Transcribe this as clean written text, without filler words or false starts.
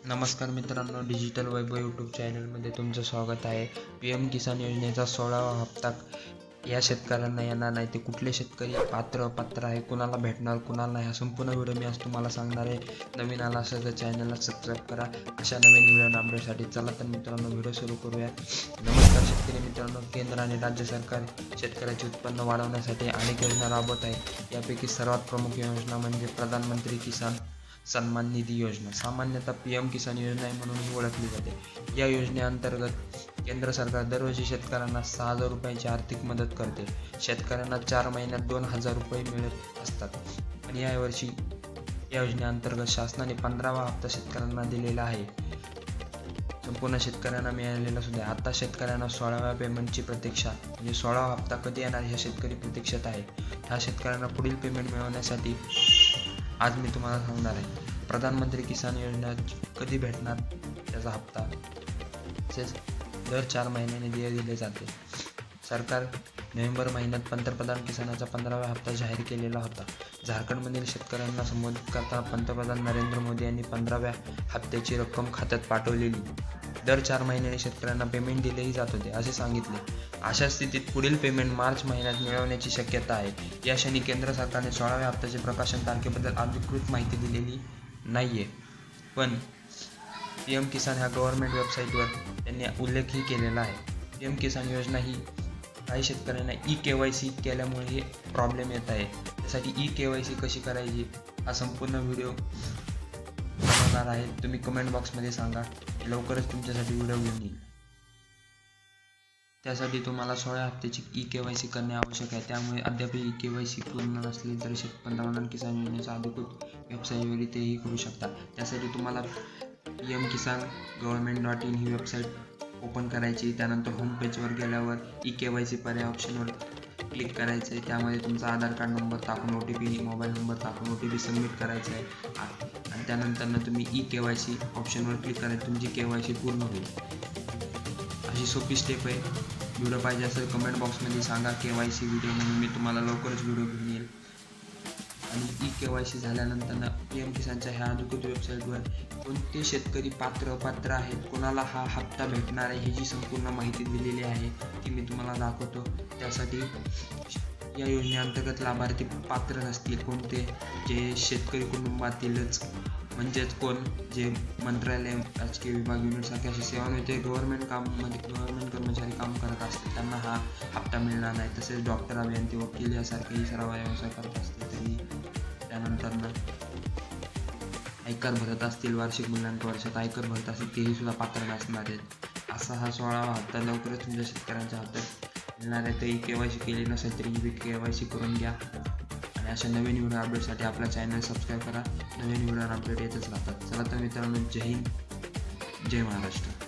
नमस्कार मित्रांनो, डिजिटल वैभव यूट्यूब चॅनलमध्ये तुमचं स्वागत आहे. PM किसान योजनेचा 16वा हप्ता या शेतकऱ्यांना येणार नाही. ते कुठले शेतकरी पात्र आहे, कुणाला भेटणार, कुणाला नाही, हा संपूर्ण व्हिडिओ मी आज तुम्हाला सांगणार आहे. नवीन आला असेल तर चॅनलला सबस्क्राईब करा अशा नवीन व्हिडिओ अपडेटसाठी. चला तर मित्रांनो, व्हिडिओ सुरू करूया. नमस्कार शेतकरी मित्रांनो, केंद्र आणि राज्य सरकार शेतकऱ्याचे उत्पन्न वाढवण्यासाठी अनेक योजना राबवत आहे. यापैकी सर्वात प्रमुख योजना म्हणजे प्रधानमंत्री किसान सन्मान निधी योजना. सामान्यतः PM किसान योजना म्हणूनही ओळखली जाते. या योजनेअंतर्गत केंद्र सरकार दरवर्षी शेतकऱ्यांना 6,000 रुपयांची आर्थिक मदत करते. शेतकऱ्यांना 4 महिन्यात 2,000 रुपये मिळत असतात. पण यावर्षी या योजनेअंतर्गत शासनाने 15वा हप्ता शेतकऱ्यांना दिलेला आहे. संपूर्ण शेतकऱ्यांना मिळालेला सुद्धा. आता शेतकऱ्यांना 16व्या पेमेंटची प्रतीक्षा म्हणजे 16वा हप्ता कधी येणार हे शेतकरी प्रतीक्षेत आहे. ह्या शेतकऱ्यांना पुढील पेमेंट मिळवण्यासाठी आज मी तुम्हाला सांगणार आहे. प्रधानमंत्री किसान योजना कधी भेटणार त्याचा हप्ता. तसेच दर 4 महिन्याने देय दिले जाते. सरकार नोव्हेंबर महिन्यात पंतप्रधान किसानाचा 15वा हप्ता जाहीर केलेला होता. झारखंडमधील शेतकऱ्यांना संबोधित करताना पंतप्रधान नरेंद्र मोदी यांनी 15व्या हप्त्याची रक्कम खात्यात पाठवलेली. दर 4 महिन्याने शेतकऱ्यांना पेमेंट दिलेही जात होते असे सांगितले. अशा स्थितीत पुढील पेमेंट मार्च महिन्यात मिळवण्याची शक्यता आहे. या क्षणी केंद्र सरकारने 16व्या हप्त्याचे प्रकाशन तारखेबद्दल अधिकृत माहिती दिलेली नाहीये. पण PM किसान ह्या गव्हर्नमेंट वेबसाईटवर त्यांनी उल्लेखही केलेला आहे. PM किसान योजना ही काही शेतकऱ्यांना KYC केल्यामुळे हे प्रॉब्लेम येत आहे. त्यासाठी KYC कशी करायची हा संपूर्ण व्हिडिओ बनवणार आहे. तुम्ही कमेंट बॉक्समध्ये सांगा. लवकरच तुमच्यासाठी व्हिडिओ घेऊन येईल. त्यासाठी तुम्हाला 16 हप्त्याची KYC करणे आवश्यक आहे. त्यामुळे अद्याप KYC पूर्ण नसली तरी पंतप्रधान किसान योजनेचा अधिकृत वेबसाईटवर तेही करू शकता. त्यासाठी तुम्हाला PM किसान government.in ही वेबसाईट ओपन करायची. त्यानंतर होम पेजवर गेल्यावर KYC पर्याय ऑप्शनवर क्लिक करायचं आहे. त्यामध्ये तुमचा आधार कार्ड नंबर टाकून OTP, मोबाईल नंबर टाकून OTP सबमिट करायचा आहे. आणि त्यानंतर तुम्ही KYC ऑप्शनवर क्लिक करायचं. तुमची KYC पूर्ण होईल. अशी सोपी स्टेप आहे. व्हिडिओ पाहिजे असेल कमेंट बॉक्समध्ये सांगा KYC व्हिडिओ म्हणून मी तुम्हाला लवकरच व्हिडिओ घेऊन येईल. आणि KYC झाल्यानंतर PM किसानच्या ह्या अधिकृत वेबसाईटवर कोणते शेतकरी पात्र आहेत, कोणाला हा हप्ता भेटणार आहे ह्याची संपूर्ण माहिती दिलेली आहे. ती मी तुम्हाला दाखवतो. त्यासाठी या योजनेअंतर्गत लाभार्थी पात्र नसतील कोणते, जे शेतकरी कुटुंबातीलच म्हणजेच कोण जे मंत्रालय, राजकीय विभाग, युनिटसारख्या अशी सेवांमध्ये गव्हर्नमेंट कर्मचारी काम करत असतात त्यांना हा हप्ता मिळणार नाही. तसेच डॉक्टर, अभियंते, वकील यासारखेही सर्व व्यवसाय करत असते तरी त्यानंतर आयकर भरत असतील, वार्षिक मूल्यांकन वर्षात आयकर भरत असतील तेही सुद्धा पात्र नसणार आहेत. असा हा 16वा हप्ता लवकरच तुमच्या शेतकऱ्यांच्या हातात मिळणार आहे. तरी KYC केली नसेल तरी KYC करून घ्या. आणि अशा नवीन व्हिडिओ अपडेटसाठी आपला चॅनल सबस्क्राईब करा. नवीन व्हिडिओ अपडेट येतच राहतात. चला तर मित्रांनो, जय हिंद, जय महाराष्ट्र.